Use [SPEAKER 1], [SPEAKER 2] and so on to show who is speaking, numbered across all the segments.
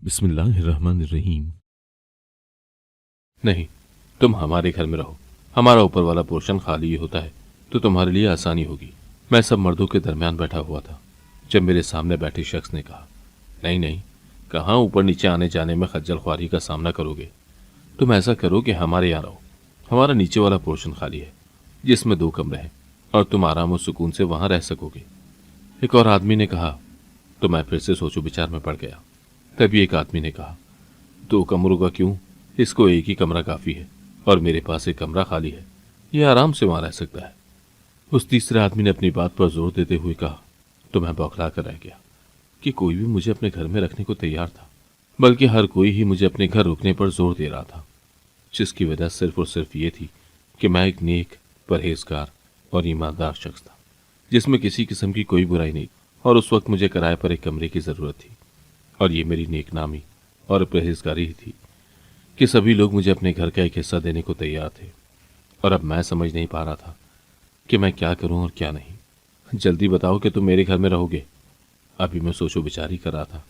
[SPEAKER 1] बिस्मिल्लाहिर्रहमानिर्रहीम।
[SPEAKER 2] नहीं, तुम हमारे घर में रहो। हमारा ऊपर वाला पोर्शन खाली ही होता है तो तुम्हारे लिए आसानी होगी। मैं सब मर्दों के दरमियान बैठा हुआ था जब मेरे सामने बैठे शख्स ने कहा, नहीं नहीं, कहाँ ऊपर नीचे आने जाने में खज्जल ख्वारी का सामना करोगे। तुम ऐसा करो कि हमारे यहाँ रहो। हमारा नीचे वाला पोर्शन खाली है जिसमें 2 कमरे हैं और तुम आराम और सुकून से वहां रह सकोगे। एक और आदमी ने कहा तो मैं फिर से सोचो विचार में पड़ गया। तभी एक आदमी ने कहा, 2 कमरों का क्यों, इसको एक ही कमरा काफी है और मेरे पास एक कमरा खाली है, यह आराम से वहां रह सकता है। उस तीसरे आदमी ने अपनी बात पर जोर देते हुए कहा तो मैं बौखला कर रह गया कि कोई भी मुझे अपने घर में रखने को तैयार था, बल्कि हर कोई ही मुझे अपने घर रुकने पर जोर दे रहा था, जिसकी वजह सिर्फ और सिर्फ ये थी कि मैं एक नेक, परहेजगार और ईमानदार शख्स था जिसमें किसी किस्म की कोई बुराई नहीं। और उस वक्त मुझे किराए पर एक कमरे की जरूरत थी और ये मेरी नेकनामी और परहेजगारी ही थी कि सभी लोग मुझे अपने घर का एक हिस्सा देने को तैयार थे। और अब मैं समझ नहीं पा रहा था कि मैं क्या करूं और क्या नहीं। जल्दी बताओ कि तुम मेरे घर में रहोगे। अभी मैं सोचो विचारी कर रहा था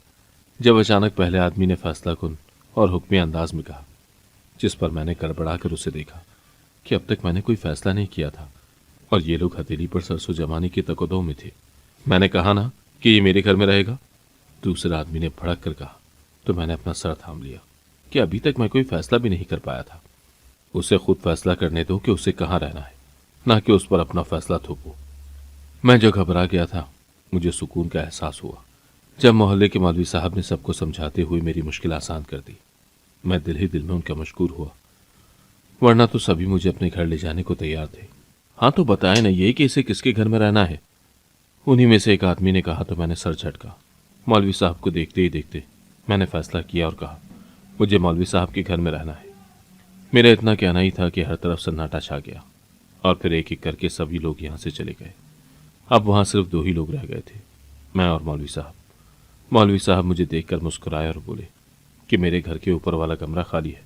[SPEAKER 2] जब अचानक पहले आदमी ने फैसला कुन और हुक्मी अंदाज में कहा, जिस पर मैंने गड़बड़ा कर उसे देखा कि अब तक मैंने कोई फैसला नहीं किया था और ये लोग हथेली पर सरसों जमाने की तकदों में थे। मैंने कहा ना कि ये मेरे घर में रहेगा। दूसरे आदमी ने भड़क कर कहा तो मैंने अपना सर थाम लिया कि अभी तक मैं कोई फैसला भी नहीं कर पाया था। उसे खुद फैसला करने दो कि उसे कहाँ रहना है, ना कि उस पर अपना फैसला थोपो। मैं जो घबरा गया था, मुझे सुकून का एहसास हुआ जब मोहल्ले के मौलवी साहब ने सबको समझाते हुए मेरी मुश्किल आसान कर दी। मैं दिल ही दिल में उनका मशकूर हुआ, वरना तो सभी मुझे अपने घर ले जाने को तैयार थे। हाँ तो बताए ना ये कि इसे किसके घर में रहना है। उन्हीं में से एक आदमी ने कहा तो मैंने सर झटका। मौलवी साहब को देखते ही देखते मैंने फैसला किया और कहा, मुझे मौलवी साहब के घर में रहना है। मेरा इतना कहना ही था कि हर तरफ सन्नाटा छा गया और फिर एक एक करके सभी लोग यहाँ से चले गए। अब वहाँ सिर्फ 2 ही लोग रह गए थे, मैं और मौलवी साहब। मौलवी साहब मुझे देखकर मुस्कुराए और बोले कि मेरे घर के ऊपर वाला कमरा खाली है,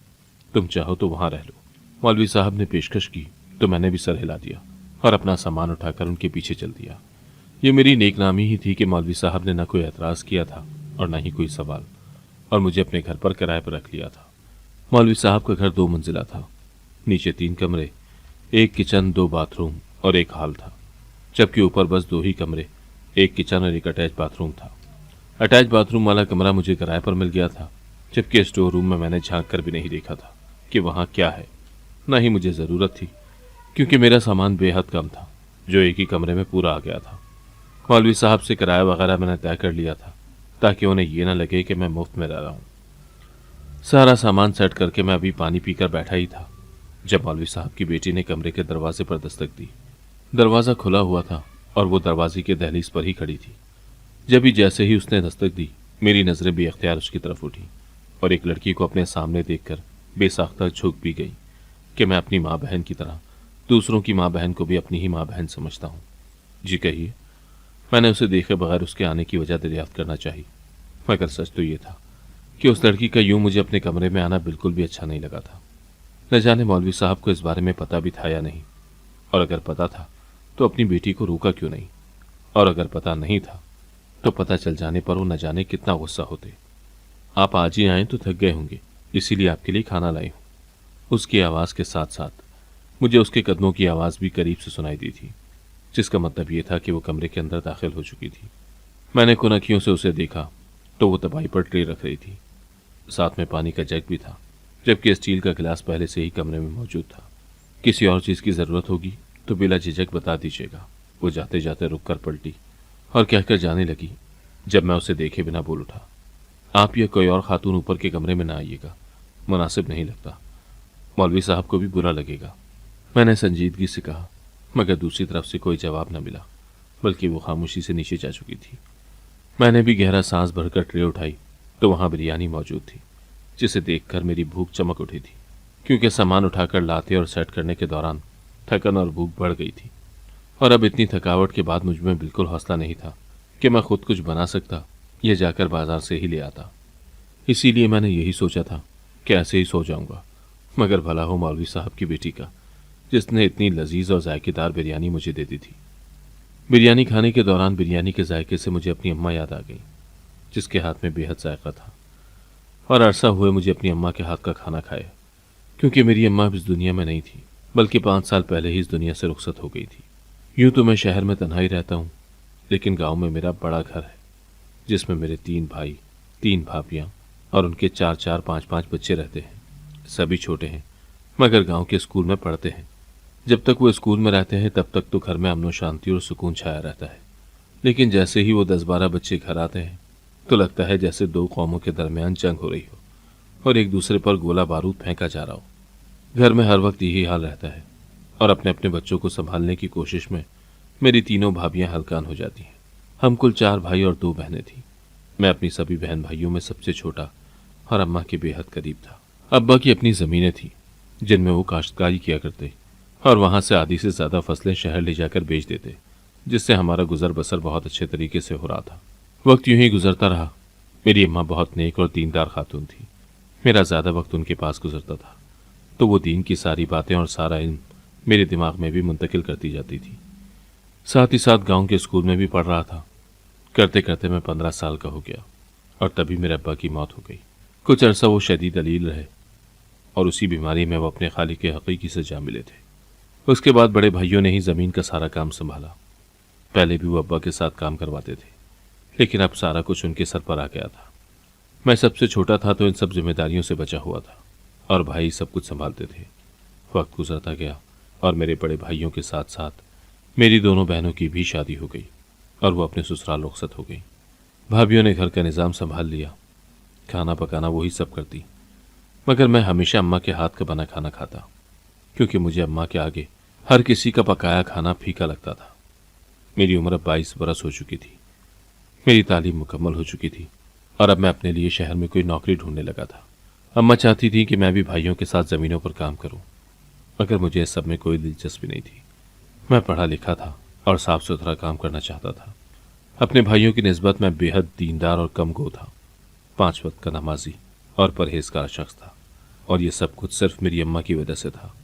[SPEAKER 2] तुम चाहो तो वहाँ रह लो। मौलवी साहब ने पेशकश की तो मैंने भी सर हिला दिया और अपना सामान उठाकर उनके पीछे चल दिया। ये मेरी नेकनामी ही थी कि मौलवी साहब ने न कोई एतराज़ किया था और न ही कोई सवाल, और मुझे अपने घर पर किराए पर रख लिया था। मौलवी साहब का घर 2 मंजिला था। नीचे 3 कमरे, 1 किचन, 2 बाथरूम और 1 हॉल था, जबकि ऊपर बस 2 ही कमरे, 1 किचन और 1 अटैच बाथरूम था। अटैच बाथरूम वाला कमरा मुझे किराए पर मिल गया था, जबकि स्टोर रूम में मैंने झांक कर भी नहीं देखा था कि वहाँ क्या है, न ही मुझे ज़रूरत थी क्योंकि मेरा सामान बेहद कम था जो एक ही कमरे में पूरा आ गया था। मौलवी साहब से किराया वगैरह मैंने तय कर लिया था ताकि उन्हें यह न लगे कि मैं मुफ्त में रह रहा हूँ। सारा सामान सेट करके मैं अभी पानी पीकर बैठा ही था जब मौलवी साहब की बेटी ने कमरे के दरवाजे पर दस्तक दी। दरवाज़ा खुला हुआ था और वो दरवाजे के दहलीज पर ही खड़ी थी। जैसे ही उसने दस्तक दी, मेरी नज़रें बेअख्तियार उसकी तरफ उठी और एक लड़की को अपने सामने देखकर बेसाख्ता झुक भी गई कि मैं अपनी माँ बहन की तरह दूसरों की माँ बहन को भी अपनी ही माँ बहन समझता हूँ। जी कहिए। मैंने उसे देखे बगैर उसके आने की वजह दरियाफ्त करना चाहिए, मगर सच तो ये था कि उस लड़की का यूं मुझे अपने कमरे में आना बिल्कुल भी अच्छा नहीं लगा था। न जाने मौलवी साहब को इस बारे में पता भी था या नहीं, और अगर पता था तो अपनी बेटी को रोका क्यों नहीं, और अगर पता नहीं था तो पता चल जाने पर वो न जाने कितना गुस्सा होते। आप आज ही आए तो थक गए होंगे, इसीलिए आपके लिए खाना लाई हूँ। उसकी आवाज़ के साथ साथ मुझे उसके कदमों की आवाज़ भी करीब से सुनाई दी थी, जिसका मतलब ये था कि वो कमरे के अंदर दाखिल हो चुकी थी। मैंने कुनखियों से उसे देखा तो वो तबाही पर ट्रे रख रही थी, साथ में पानी का जग भी था, जबकि स्टील का गिलास पहले से ही कमरे में मौजूद था। किसी और चीज़ की ज़रूरत होगी तो बिला झिझक बता दीजिएगा। वो जाते जाते रुक कर पलटी और कहकर जाने लगी जब मैं उसे देखे बिना बोल उठा, आप या कोई और खातून ऊपर के कमरे में ना आइएगा, मुनासिब नहीं लगता, मौलवी साहब को भी बुरा लगेगा। मैंने संजीदगी से कहा, मगर दूसरी तरफ से कोई जवाब न मिला, बल्कि वो खामोशी से नीचे जा चुकी थी। मैंने भी गहरा सांस भरकर ट्रे उठाई तो वहां बिरयानी मौजूद थी, जिसे देखकर मेरी भूख चमक उठी थी, क्योंकि सामान उठाकर लाते और सेट करने के दौरान थकन और भूख बढ़ गई थी। और अब इतनी थकावट के बाद मुझ में बिल्कुल हौसला नहीं था कि मैं खुद कुछ बना सकता या जाकर बाजार से ही ले आता। इसीलिए मैंने यही सोचा था कि ऐसे ही सो जाऊंगा, मगर भला हो मौलवी साहब की बेटी का, जिसने इतनी लजीज और जायकेदार बिरयानी मुझे दे दी थी। बिरयानी खाने के दौरान बिरयानी के जायके से मुझे अपनी अम्मा याद आ गई, जिसके हाथ में बेहद जायका था। और अरसा हुए मुझे अपनी अम्मा के हाथ का खाना खाए, क्योंकि मेरी अम्मा अब इस दुनिया में नहीं थी, बल्कि 5 साल पहले ही इस दुनिया से रुखसत हो गई थी। यूं तो मैं शहर में तन्हा ही रहता हूँ, लेकिन गांव में मेरा बड़ा घर है, जिसमें मेरे 3 भाई, 3 भाभियां और उनके 4-4, 5-5 बच्चे रहते हैं। सभी छोटे हैं, मगर गांव के स्कूल में पढ़ते हैं। जब तक वो स्कूल में रहते हैं तब तक तो घर में अमन शांति और सुकून छाया रहता है, लेकिन जैसे ही वो 10-12 बच्चे घर आते हैं तो लगता है जैसे 2 कौमों के दरमियान जंग हो रही हो और एक दूसरे पर गोला बारूद फेंका जा रहा हो। घर में हर वक्त यही हाल रहता है और अपने अपने बच्चों को संभालने की कोशिश में मेरी तीनों भाभियां हलकान हो जाती हैं। हम कुल 4 भाई और 2 बहनें थीं। मैं अपनी सभी बहन भाइयों में सबसे छोटा और अम्मा के बेहद करीब था। अब्बा की अपनी ज़मीनें थीं जिनमें वो काश्तकारी किया करते और वहाँ से आधी से ज़्यादा फसलें शहर ले जाकर बेच देते, जिससे हमारा गुजर बसर बहुत अच्छे तरीके से हो रहा था। वक्त यूं ही गुजरता रहा। मेरी अम्मा बहुत नेक और दीनदार खातून थी। मेरा ज़्यादा वक्त उनके पास गुजरता था, तो वो दीन की सारी बातें और सारा इल्म मेरे दिमाग में भी मुंतकिल करती जाती थी। साथ ही साथ गांव के स्कूल में भी पढ़ रहा था। करते करते मैं 15 साल का हो गया और तभी मेरे अब्बा की मौत हो गई। कुछ अरसा वो शदीद अलील रहे और उसी बीमारी में वो अपने खालिक के हकीकी से जा मिले थे। उसके बाद बड़े भाइयों ने ही ज़मीन का सारा काम संभाला। पहले भी वो अब्बा के साथ काम करवाते थे, लेकिन अब सारा कुछ उनके सर पर आ गया था। मैं सबसे छोटा था तो इन सब जिम्मेदारियों से बचा हुआ था और भाई सब कुछ संभालते थे। वक्त गुजरता गया और मेरे बड़े भाइयों के साथ साथ मेरी दोनों बहनों की भी शादी हो गई और वो अपने ससुराल रुखसत हो गई। भाभियों ने घर का निज़ाम संभाल लिया। खाना पकाना वही सब करती, मगर मैं हमेशा अम्मा के हाथ का बना खाना खाता, क्योंकि मुझे अम्मा के आगे हर किसी का पकाया खाना फीका लगता था। मेरी उम्र अब 22 बरस हो चुकी थी। मेरी तालीम मुकम्मल हो चुकी थी और अब मैं अपने लिए शहर में कोई नौकरी ढूंढने लगा था। अम्मा चाहती थी कि मैं भी भाइयों के साथ ज़मीनों पर काम करूं, मगर मुझे इस सब में कोई दिलचस्पी नहीं थी। मैं पढ़ा लिखा था और साफ सुथरा काम करना चाहता था। अपने भाइयों की निस्बत मैं बेहद दीनदार और कम गो था। 5 वक्त का नमाजी और परहेजगार शख्स था, और ये सब कुछ सिर्फ मेरी अम्मा की वजह से था।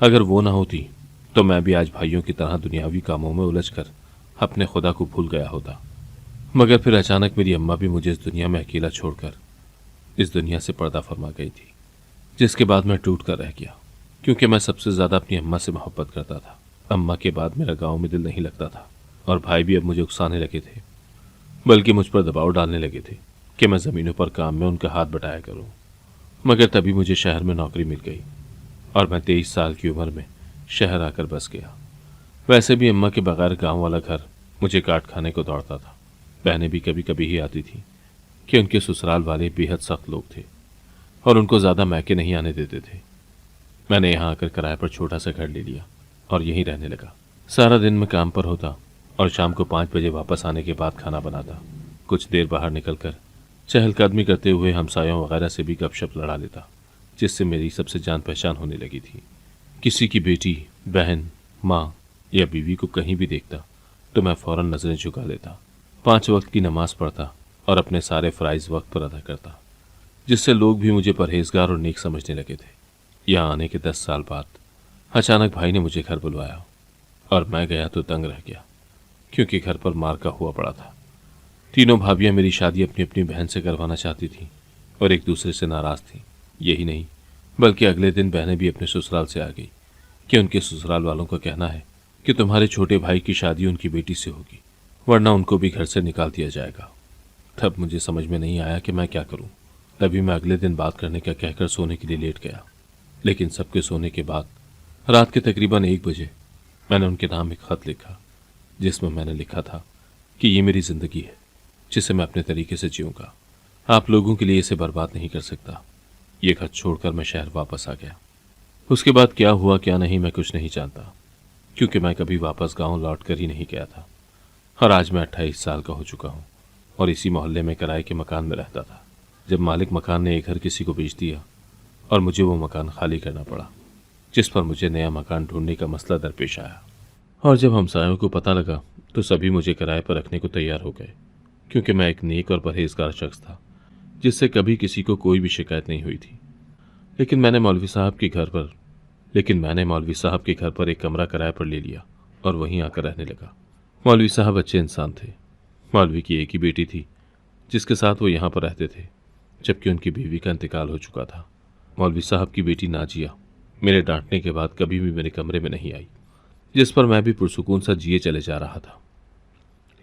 [SPEAKER 2] अगर वो ना होती तो मैं भी आज भाइयों की तरह दुनियावी कामों में उलझकर अपने खुदा को भूल गया होता। मगर फिर अचानक मेरी अम्मा भी मुझे इस दुनिया में अकेला छोड़कर इस दुनिया से पर्दा फरमा गई थी, जिसके बाद मैं टूट कर रह गया, क्योंकि मैं सबसे ज़्यादा अपनी अम्मा से मोहब्बत करता था। अम्मा के बाद मेरा गांव में दिल नहीं लगता था और भाई भी अब मुझे उकसाने लगे थे, बल्कि मुझ पर दबाव डालने लगे थे कि मैं ज़मीनों पर काम में उनका हाथ बटाया करूं। मगर तभी मुझे शहर में नौकरी मिल गई और मैं 23 साल की उम्र में शहर आकर बस गया। वैसे भी अम्मा के बगैर गांव वाला घर मुझे काट खाने को दौड़ता था। बहनें भी कभी कभी ही आती थी कि उनके ससुराल वाले बेहद सख्त लोग थे और उनको ज़्यादा मैके नहीं आने देते थे। मैंने यहाँ आकर किराए पर छोटा सा घर ले लिया और यहीं रहने लगा। सारा दिन मैं काम पर होता और शाम को 5 बजे वापस आने के बाद खाना बनाता। कुछ देर बाहर निकलकर चहलकदमी करते हुए हमसायों वगैरह से भी गपशप लड़ा लेता, जिससे मेरी सबसे जान पहचान होने लगी थी। किसी की बेटी, बहन, माँ या बीवी को कहीं भी देखता तो मैं फ़ौरन नज़रें झुका लेता। 5 वक्त की नमाज पढ़ता और अपने सारे फ़राइज़ वक्त पर अदा करता, जिससे लोग भी मुझे परहेजगार और नेक समझने लगे थे। यहाँ आने के 10 साल बाद अचानक भाई ने मुझे घर बुलवाया और मैं गया तो तंग रह गया, क्योंकि घर पर मार का हुआ पड़ा था। तीनों भाभियां मेरी शादी अपनी अपनी बहन से करवाना चाहती थीं और एक दूसरे से नाराज़ थीं। यही नहीं, बल्कि अगले दिन बहनें भी अपने ससुराल से आ गई कि उनके ससुराल वालों का कहना है कि तुम्हारे छोटे भाई की शादी उनकी बेटी से होगी, वरना उनको भी घर से निकाल दिया जाएगा। तब मुझे समझ में नहीं आया कि मैं क्या करूं। तभी मैं अगले दिन बात करने का कहकर सोने के लिए लेट गया, लेकिन सबके सोने के बाद रात के तकरीबन 1 बजे मैंने उनके नाम एक ख़त लिखा, जिसमें मैंने लिखा था कि ये मेरी ज़िंदगी है, जिसे मैं अपने तरीके से जीऊँगा। आप लोगों के लिए इसे बर्बाद नहीं कर सकता। ये खत छोड़कर मैं शहर वापस आ गया। उसके बाद क्या हुआ क्या नहीं मैं कुछ नहीं जानता, क्योंकि मैं कभी वापस गांव लौट कर ही नहीं गया था। और आज मैं 28 साल का हो चुका हूँ और इसी मोहल्ले में किराए के मकान में रहता था, जब मालिक मकान ने एक घर किसी को बेच दिया और मुझे वो मकान खाली करना पड़ा, जिस पर मुझे नया मकान ढूंढने का मसला दरपेश आया। और जब हमसायों को पता लगा तो सभी मुझे किराए पर रखने को तैयार हो गए, क्योंकि मैं एक नेक और परहेजगार शख्स था, जिससे कभी किसी को कोई भी शिकायत नहीं हुई थी। लेकिन मैंने मौलवी साहब के घर पर एक कमरा किराए पर ले लिया और वहीं आकर रहने लगा। मौलवी साहब अच्छे इंसान थे। मौलवी की एक ही बेटी थी, जिसके साथ वो यहाँ पर रहते थे, जबकि उनकी बीवी का इंतकाल हो चुका था। मौलवी साहब की बेटी नाजिया मेरे डांटने के बाद कभी भी मेरे कमरे में नहीं आई, जिस पर मैं भी पुरसुकून सा जिए चले जा रहा था।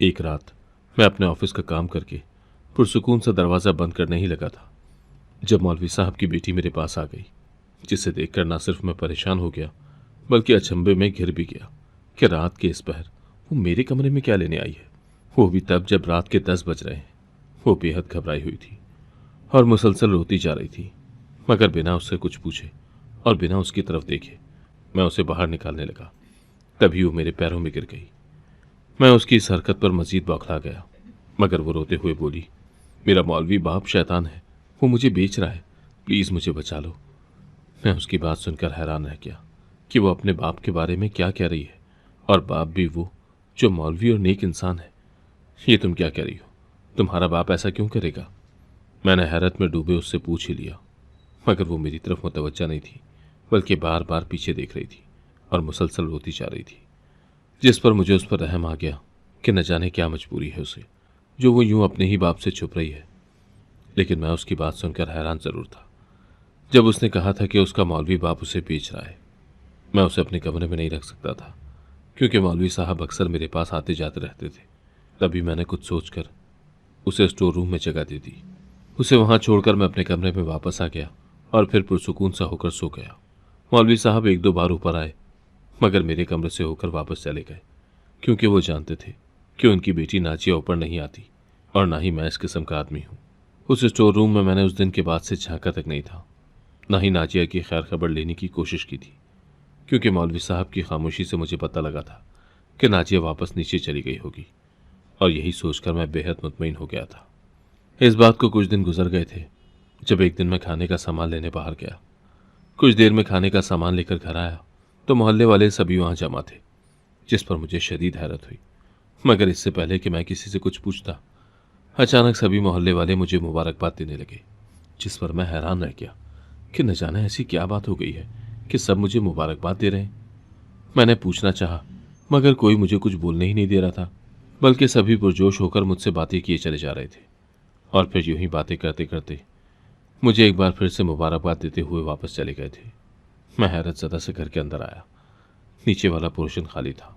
[SPEAKER 2] एक रात मैं अपने ऑफिस का काम करके पुरसुकून सा दरवाज़ा बंद करने ही लगा था, जब मौलवी साहब की बेटी मेरे पास आ गई, जिसे देखकर ना सिर्फ मैं परेशान हो गया बल्कि अचंभे में घिर भी गया कि रात के इस पहर वो मेरे कमरे में क्या लेने आई है, वो भी तब जब रात के 10 बज रहे हैं। वो बेहद घबराई हुई थी और मुसलसल रोती जा रही थी, मगर बिना उससे कुछ पूछे और बिना उसकी तरफ देखे मैं उसे बाहर निकालने लगा। तभी वो मेरे पैरों में गिर गई। मैं उसकी इस हरकत पर मजीद बौखला गया, मगर वो रोते हुए बोली, मेरा मौलवी बाप शैतान है, वो मुझे बेच रहा है, प्लीज़ मुझे बचा लो। मैं उसकी बात सुनकर हैरान रह गया कि वो अपने बाप के बारे में क्या कह रही है, और बाप भी वो जो मौलवी और नेक इंसान है। ये तुम क्या कह रही हो? तुम्हारा बाप ऐसा क्यों करेगा? मैंने हैरत में डूबे उससे पूछ ही लिया, मगर वो मेरी तरफ मुतवज्जा नहीं थी, बल्कि बार बार पीछे देख रही थी और मुसलसल रोती जा रही थी, जिस पर मुझे उस पर रहम आ गया कि न जाने क्या मजबूरी है उसे, जो वो यूं अपने ही बाप से छुप रही है। लेकिन मैं उसकी बात सुनकर हैरान जरूर था। जब उसने कहा था कि उसका मौलवी बाप उसे बेच रहा है, मैं उसे अपने कमरे में नहीं रख सकता था, क्योंकि मौलवी साहब अक्सर मेरे पास आते जाते रहते थे। तभी मैंने कुछ सोचकर उसे स्टोर रूम में जगह दे दी। उसे वहां छोड़कर मैं अपने कमरे में वापस आ गया और फिर पुरसुकून सा होकर सो गया। मौलवी साहब 1-2 बार ऊपर आए, मगर मेरे कमरे से होकर वापस चले गए, क्योंकि वो जानते थे कि उनकी बेटी नाजिया ऊपर नहीं आती और ना ही मैं इस किस्म का आदमी हूँ। उस स्टोर रूम में मैंने उस दिन के बाद से झांका तक नहीं था, ना ही नाजिया की खैर खबर लेने की कोशिश की थी, क्योंकि मौलवी साहब की खामोशी से मुझे पता लगा था कि नाजिया वापस नीचे चली गई होगी, और यही सोचकर मैं बेहद मुतमईन हो गया था। इस बात को कुछ दिन गुजर गए थे, जब एक दिन मैं खाने का सामान लेने बाहर गया। कुछ देर में खाने का सामान लेकर घर आया तो मोहल्ले वाले सभी वहां जमा थे, जिस पर मुझे शदीद हैरत हुई। मगर इससे पहले कि मैं किसी से कुछ पूछता, अचानक सभी मोहल्ले वाले मुझे मुबारकबाद देने लगे, जिस पर मैं हैरान रह गया कि न जाने ऐसी क्या बात हो गई है कि सब मुझे मुबारकबाद दे रहे हैं। मैंने पूछना चाहा, मगर कोई मुझे कुछ बोलने ही नहीं दे रहा था, बल्कि सभी पुरजोश होकर मुझसे बातें किए चले जा रहे थे। और फिर यूं ही बातें करते करते मुझे एक बार फिर से मुबारकबाद देते हुए वापस चले गए थे। मैं हैरत ज़दा से घर के अंदर आया। नीचे वाला पोर्शन खाली था।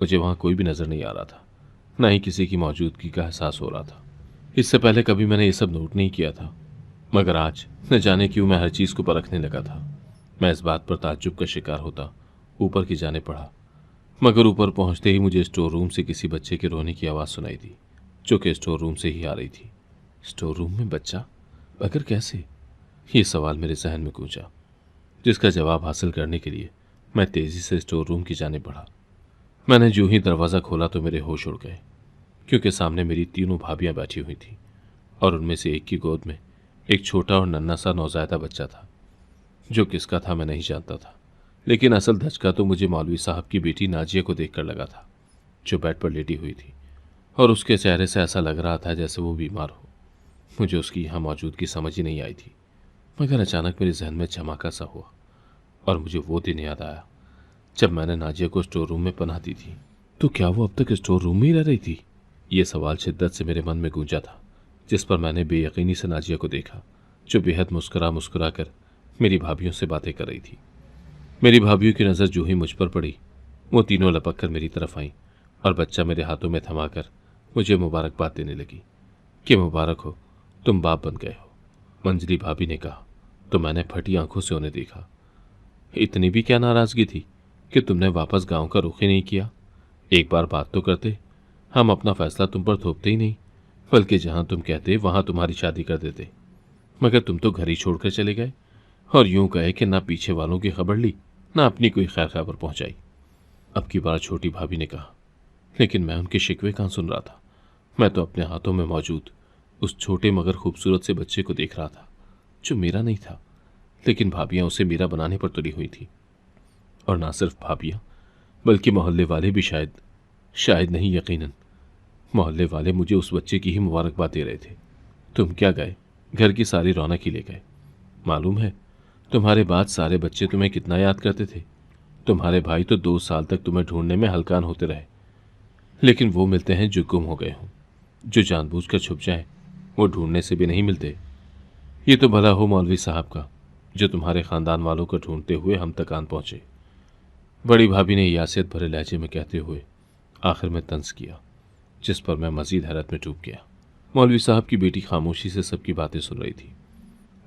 [SPEAKER 2] मुझे वहाँ कोई भी नज़र नहीं आ रहा था, ना ही किसी की मौजूदगी का एहसास हो रहा था। इससे पहले कभी मैंने ये सब नोट नहीं किया था, मगर आज न जाने क्यों मैं हर चीज़ को परखने लगा था। मैं इस बात पर ताज्जुब का शिकार होता ऊपर की जाने पड़ा, मगर ऊपर पहुंचते ही मुझे स्टोर रूम से किसी बच्चे के रोने की आवाज़ सुनाई दी, जो कि स्टोर रूम से ही आ रही थी। स्टोर रूम में बच्चा? मगर कैसे? ये सवाल मेरे जहन में गूंजा, जिसका जवाब हासिल करने के लिए मैं तेज़ी से स्टोर रूम की जाने बढ़ा। मैंने जो ही दरवाज़ा खोला तो मेरे होश उड़ गए, क्योंकि सामने मेरी तीनों भाभियां बैठी हुई थीं, और उनमें से एक की गोद में एक छोटा और नन्हा सा नौज़ायदा बच्चा था। जो किसका था मैं नहीं जानता था, लेकिन असल धचका तो मुझे मौलवी साहब की बेटी नाजिया को देखकर लगा था, जो बेड पर लेटी हुई थी, और उसके चेहरे से ऐसा लग रहा था जैसे वो बीमार हो। मुझे उसकी यहाँ मौजूदगी समझ ही नहीं आई थी, मगर अचानक मेरे जहन में झमाका सा हुआ और मुझे वो दिन याद आया जब मैंने नाजिया को स्टोर रूम में पनाह दी थी। तो क्या वो अब तक स्टोर रूम में ही रह रही थी? ये सवाल शिद्दत से मेरे मन में गूंजा था, जिस पर मैंने बेयकीनी से नाजिया को देखा, जो बेहद मुस्कुरा मुस्कुरा कर मेरी भाभियों से बातें कर रही थी। मेरी भाभियों की नज़र जो ही मुझ पर पड़ी, वो तीनों लपक कर मेरी तरफ आईं और बच्चा मेरे हाथों में थमाकर मुझे मुबारकबाद देने लगी कि मुबारक हो, तुम बाप बन गए हो। मंजली भाभी ने कहा तो मैंने फटी आंखों से उन्हें देखा। इतनी भी क्या नाराज़गी थी कि तुमने वापस गांव का रुख ही नहीं किया? एक बार बात तो करते, हम अपना फैसला तुम पर थोपते ही नहीं, बल्कि जहां तुम कहते वहां तुम्हारी शादी कर देते। मगर तुम तो घर ही छोड़कर चले गए और यूं कहे कि ना पीछे वालों की खबर ली, ना अपनी कोई खैर खबर पहुंचाई। अब की बार छोटी भाभी ने कहा, लेकिन मैं उनके शिकवे कहाँ सुन रहा था। मैं तो अपने हाथों में मौजूद उस छोटे मगर खूबसूरत से बच्चे को देख रहा था, जो मेरा नहीं था, लेकिन भाभियां उसे मेरा बनाने पर तुली हुई थी। और ना सिर्फ भाभियां, बल्कि मोहल्ले वाले भी शायद नहीं, यकीनन मोहल्ले वाले मुझे उस बच्चे की ही मुबारकबाद दे रहे थे। तुम क्या गए, घर की सारी रौनक ही ले गए। मालूम है तुम्हारे बाद सारे बच्चे तुम्हें कितना याद करते थे। तुम्हारे भाई तो 2 साल तक तुम्हें ढूंढने में हलकान होते रहे, लेकिन वो मिलते हैं जो गुम हो गए हों। जो जानबूझकर छुप जाए वो ढूंढने से भी नहीं मिलते। ये तो भला हो मौलवी साहब का, जो तुम्हारे खानदान वालों को ढूंढते हुए हम तक आन पहुंचे। बड़ी भाभी ने यासियत भरे लहजे में कहते हुए आखिर में तंज किया, जिस पर मैं मजीद हैरत में डूब गया। मौलवी साहब की बेटी खामोशी से सबकी बातें सुन रही थी।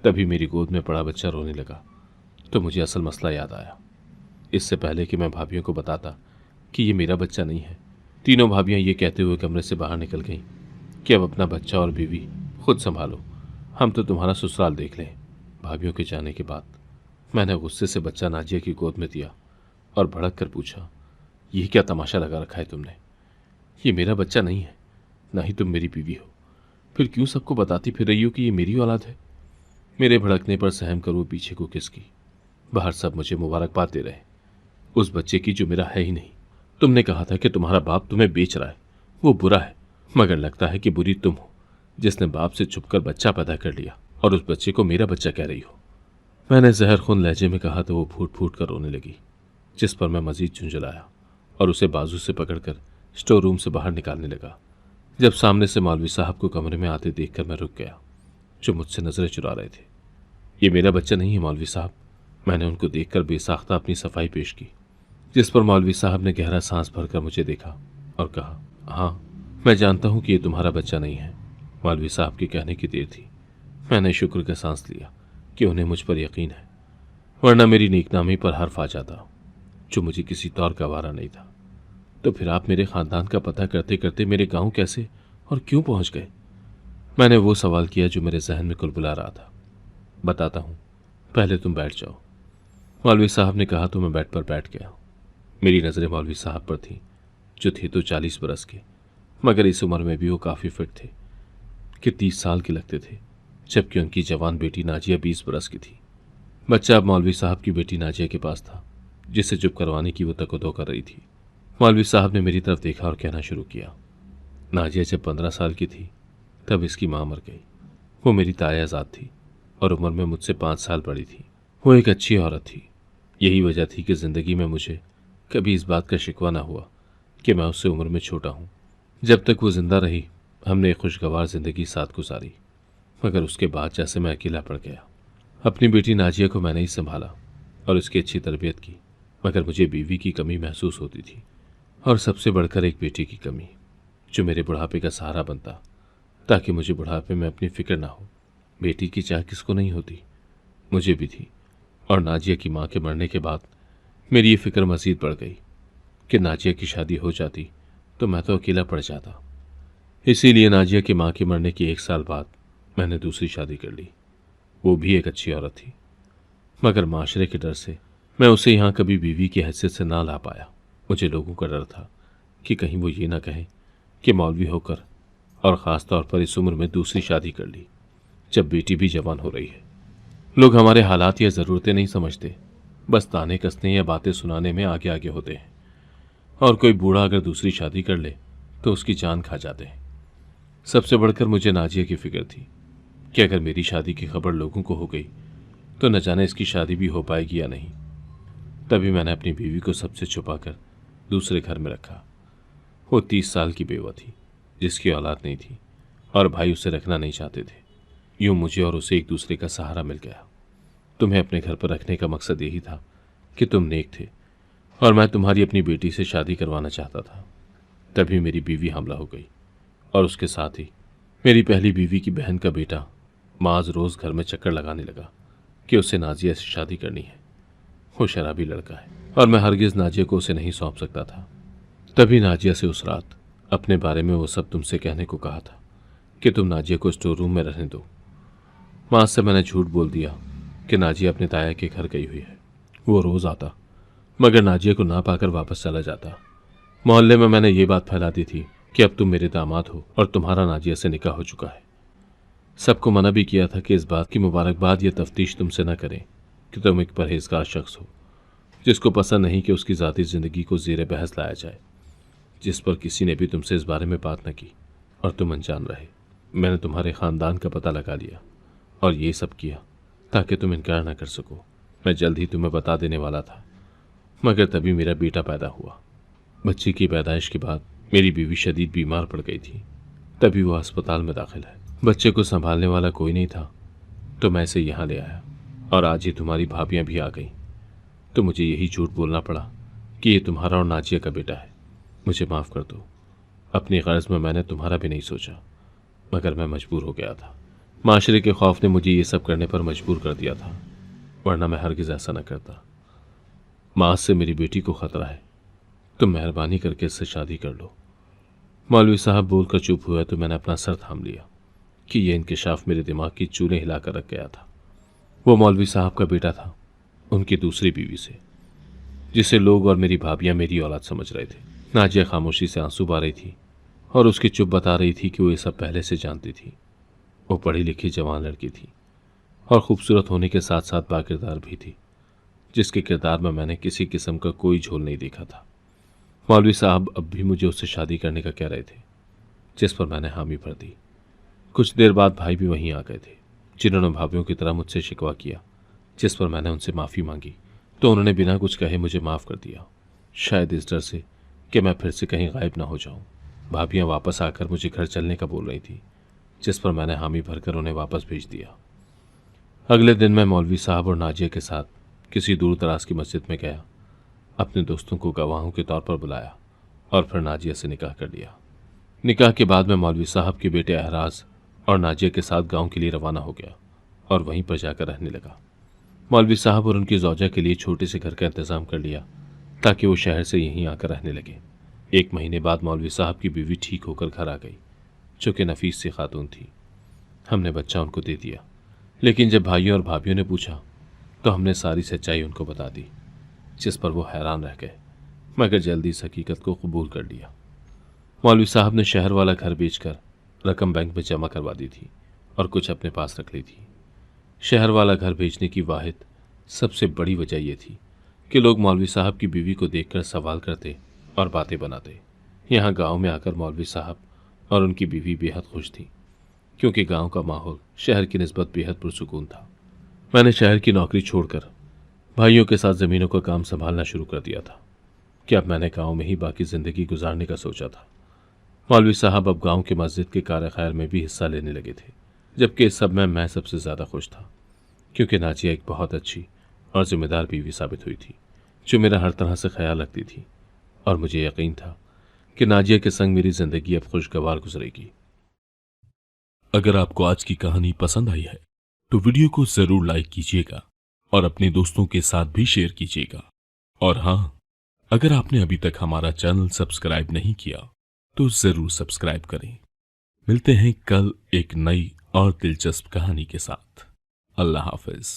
[SPEAKER 2] तभी मेरी गोद में पड़ा बच्चा रोने लगा तो मुझे असल मसला याद आया। इससे पहले कि मैं भाभियों को बताता कि ये मेरा बच्चा नहीं है, तीनों भाभियां ये कहते हुए कमरे से बाहर निकल गईं कि अब अपना बच्चा और बीवी खुद संभालो, हम तो तुम्हारा ससुराल देख लें। भाभियों के जाने के बाद मैंने गुस्से से बच्चा नाजिया की गोद में दिया और भड़क कर पूछा, ये क्या तमाशा लगा रखा है तुमने? ये मेरा बच्चा नहीं है, ना ही तुम मेरी बीवी हो, फिर क्यों सबको बताती फिर रही हो कि ये मेरी औलाद है? मेरे भड़कने पर सहम कर वो पीछे को खिसकी। बाहर सब मुझे मुबारकबाद दे रहे, उस बच्चे की जो मेरा है ही नहीं। तुमने कहा था कि तुम्हारा बाप तुम्हें बेच रहा है, वो बुरा है, मगर लगता है कि बुरी तुम हो जिसने बाप से छुपकर बच्चा पैदा कर लिया और उस बच्चे को मेरा बच्चा कह रही हो। मैंने जहर खून लहजे में कहा तो वो फूट फूट कर रोने लगी, जिस पर मैं मजीद झुंझलाया और उसे बाजू से पकड़कर स्टोर रूम से बाहर निकालने लगा। जब सामने से मौलवी साहब को कमरे में आते देखकर मैं रुक गया, जो मुझसे नजरें चुरा रहे थे। ये मेरा बच्चा नहीं है मौलवी साहब, मैंने उनको देखकर बेसाख्ता अपनी सफाई पेश की, जिस पर मौलवी साहब ने गहरा सांस भरकर मुझे देखा और कहा, हाँ मैं जानता हूं कि ये तुम्हारा बच्चा नहीं है। मौलवी साहब के कहने की देर थी। मैंने शुक्र का सांस लिया कि उन्हें मुझ पर यकीन है, वरना मेरी नेकनामी पर हर्फ आ जाता, जो मुझे किसी तौर का वारा नहीं था। तो फिर आप मेरे खानदान का पता करते करते मेरे गांव कैसे और क्यों पहुंच गए? मैंने वो सवाल किया जो मेरे जहन में कुलबुला रहा था। बताता हूं, पहले तुम बैठ जाओ। मौलवी साहब ने कहा तो मैं बेड पर बैठ गया। मेरी नज़रें मौलवी साहब पर थीं, जो थे तो 40 बरस के, मगर इस उम्र में भी वो काफ़ी फिट थे कि 30 साल के लगते थे, जबकि उनकी जवान बेटी नाजिया 20 बरस की थी। बच्चा अब मौलवी साहब की बेटी नाजिया के पास था, जिसे चुप करवाने की वो तकदो कर रही थी। मौलवी साहब ने मेरी तरफ देखा और कहना शुरू किया, नाजिया जब 15 साल की थी तब इसकी माँ मर गई। वो मेरी तायाजाद थी और उम्र में मुझसे 5 साल बड़ी थी। वो एक अच्छी औरत थी। यही वजह थी कि ज़िंदगी में मुझे कभी इस बात का शिकवा ना हुआ कि मैं उससे उम्र में छोटा हूँ। जब तक वो जिंदा रही हमने एक खुशगवार ज़िंदगी साथ गुजारी, मगर उसके बाद जैसे मैं अकेला पड़ गया। अपनी बेटी नाजिया को मैंने ही संभाला और उसकी अच्छी तरबियत की, मगर मुझे बीवी की कमी महसूस होती थी, और सबसे बढ़कर एक बेटी की कमी, जो मेरे बुढ़ापे का सहारा बनता, ताकि मुझे बुढ़ापे में अपनी फिक्र ना हो। बेटी की चाह किसको नहीं होती, मुझे भी थी। और नाजिया की माँ के मरने के बाद मेरी ये फिक्र मज़ीद बढ़ गई कि नाजिया की शादी हो जाती तो मैं तो अकेला पड़ जाता। इसीलिए नाजिया की माँ के मरने के 1 साल बाद मैंने दूसरी शादी कर ली। वो भी एक अच्छी औरत थी, मगर माशरे के डर से मैं उसे यहाँ कभी बीवी की हैसियत से ना ला पाया। मुझे लोगों का डर था कि कहीं वो ये ना कहें कि मौलवी होकर और ख़ास तौर पर इस उम्र में दूसरी शादी कर ली, जब बेटी भी जवान हो रही है। लोग हमारे हालात या ज़रूरतें नहीं समझते, बस ताने कसने या बातें सुनाने में आगे आगे होते हैं। और कोई बूढ़ा अगर दूसरी शादी कर ले तो उसकी जान खा जाते हैं। सबसे बढ़कर मुझे नाजिया की फिक्र थी कि अगर मेरी शादी की खबर लोगों को हो गई तो न जाने इसकी शादी भी हो पाएगी या नहीं। तभी मैंने अपनी बीवी को सबसे छुपाकर दूसरे घर में रखा। वो 30 साल की बेवा थी, जिसकी औलाद नहीं थी, और भाई उसे रखना नहीं चाहते थे। यूं मुझे और उसे एक दूसरे का सहारा मिल गया। तुम्हें अपने घर पर रखने का मकसद यही था कि तुम नेक थे और मैं तुम्हारी अपनी बेटी से शादी करवाना चाहता था। तभी मेरी बीवी हमला हो गई, और उसके साथ ही मेरी पहली बीवी की बहन का बेटा माज रोज़ घर में चक्कर लगाने लगा कि उसे नाजिया से शादी करनी है। वो शराबी लड़का है और मैं हरगिज़ नाजिया को उसे नहीं सौंप सकता था। तभी नाजिया से उस रात अपने बारे में वो सब तुमसे कहने को कहा था कि तुम नाजिया को स्टोर रूम में रहने दो। माँ से मैंने झूठ बोल दिया कि नाजिया अपने ताया के घर गई हुई है। वो रोज़ आता, मगर नाजिया को ना पाकर वापस चला जाता। मोहल्ले में मैंने ये बात फैला दी थी कि अब तुम मेरे दामाद हो और तुम्हारा नाजिया से निकाह हो चुका है। सबको मना भी किया था कि इस बात की मुबारकबाद या तफ्तीश तुमसे न करें कि तुम एक परहेजगार शख्स हो, जिसको पसंद नहीं कि उसकी ज़ाती ज़िंदगी को ज़ेर बहस लाया जाए, जिस पर किसी ने भी तुमसे इस बारे में बात न की और तुम अनजान रहे। मैंने तुम्हारे ख़ानदान का पता लगा लिया और ये सब किया ताकि तुम इनकार न कर सको। मैं जल्द ही तुम्हें बता देने वाला था, मगर तभी मेरा बेटा पैदा हुआ। बच्चे की पैदाइश के बाद मेरी बीवी शदीद बीमार पड़ गई थी। तभी वो अस्पताल में दाखिल है। बच्चे को संभालने वाला कोई नहीं था, तो मैं इसे यहाँ ले आया और आज ही तुम्हारी भाभियाँ भी आ गई, तो मुझे यही झूठ बोलना पड़ा कि ये तुम्हारा और नाजिया का बेटा है। मुझे माफ़ कर दो, अपनी गर्ज में मैंने तुम्हारा भी नहीं सोचा, मगर मैं मजबूर हो गया था। माशरे के खौफ ने मुझे ये सब करने पर मजबूर कर दिया था, वरना मैं हरगिज़ ऐसा न करता। माँ से मेरी बेटी को खतरा है, तुम मेहरबानी करके इससे शादी कर लो। मौलवी साहब बोलकर चुप हुए तो मैंने अपना सर थाम लिया कि यह इंकिशाफ मेरे दिमाग की चूलें हिलाकर रख गया था। वो मौलवी साहब का बेटा था, उनकी दूसरी बीवी से, जिसे लोग और मेरी भाभियां मेरी औलाद समझ रहे थे। नाजिया खामोशी से आंसू बहा रही थी और उसकी चुप बता रही थी कि वो ये सब पहले से जानती थी। वो पढ़ी लिखी जवान लड़की थी और खूबसूरत होने के साथ साथ बाकिरदार भी थी, जिसके किरदार में मैंने किसी किस्म का कोई झोल नहीं देखा था। मौलवी साहब अब भी मुझे उससे शादी करने का कह रहे थे, जिस पर मैंने हामी भर दी। कुछ देर बाद भाई भी वहीं आ गए थे, जिन्होंने भाभीियों की तरह मुझसे शिकवा किया, जिस पर मैंने उनसे माफ़ी मांगी तो उन्होंने बिना कुछ कहे मुझे माफ़ कर दिया, शायद इस डर से कि मैं फिर से कहीं गायब ना हो जाऊं। भाभियां वापस आकर मुझे घर चलने का बोल रही थी, जिस पर मैंने हामी भरकर उन्हें वापस भेज दिया। अगले दिन मैं मौलवी साहब और नाजिया के साथ किसी दूर दराज की मस्जिद में गया, अपने दोस्तों को गवाहों के तौर पर बुलाया और फिर नाजिया से निकाह कर लिया। निकाह के बाद मैं मौलवी साहब के बेटे अहराज और नाजिया के साथ गांव के लिए रवाना हो गया और वहीं पर जाकर रहने लगा। मौलवी साहब और उनकी जौजा के लिए छोटे से घर का इंतजाम कर लिया ताकि वो शहर से यहीं आकर रहने लगे। 1 महीने बाद मौलवी साहब की बीवी ठीक होकर घर आ गई, जो कि नफीस सी खातून थी। हमने बच्चा उनको दे दिया, लेकिन जब भाइयों और भाभियों ने पूछा तो हमने सारी सच्चाई उनको बता दी, जिस पर वो हैरान रह गए, मगर जल्दी इस हकीकत को कबूल कर लिया। मौलवी साहब ने शहर वाला घर बेचकर रकम बैंक में जमा करवा दी थी और कुछ अपने पास रख ली थी। शहर वाला घर बेचने की वाहिद सबसे बड़ी वजह यह थी कि लोग मौलवी साहब की बीवी को देखकर सवाल करते और बातें बनाते। यहाँ गांव में आकर मौलवी साहब और उनकी बीवी बेहद खुश थी, क्योंकि गांव का माहौल शहर की निस्बत बेहद पुरसुकून था। मैंने शहर की नौकरी छोड़कर भाइयों के साथ ज़मीनों का काम संभालना शुरू कर दिया था कि अब मैंने गांव में ही बाकी ज़िंदगी गुजारने का सोचा था। मौलवी साहब अब गांव के मस्जिद के कार खैर में भी हिस्सा लेने लगे थे, जबकि इस सब में मैं सबसे ज़्यादा खुश था, क्योंकि नाजिया एक बहुत अच्छी और जिम्मेदार बीवी साबित हुई थी, जो मेरा हर तरह से ख्याल रखती थी, और मुझे यकीन था कि नाजिया के संग मेरी ज़िंदगी अब खुशगवार गुजरेगी।
[SPEAKER 1] अगर आपको आज की कहानी पसंद आई है तो वीडियो को जरूर लाइक कीजिएगा और अपने दोस्तों के साथ भी शेयर कीजिएगा। और हाँ, अगर आपने अभी तक हमारा चैनल सब्सक्राइब नहीं किया तो जरूर सब्सक्राइब करें। मिलते हैं कल एक नई और दिलचस्प कहानी के साथ। अल्लाह हाफिज।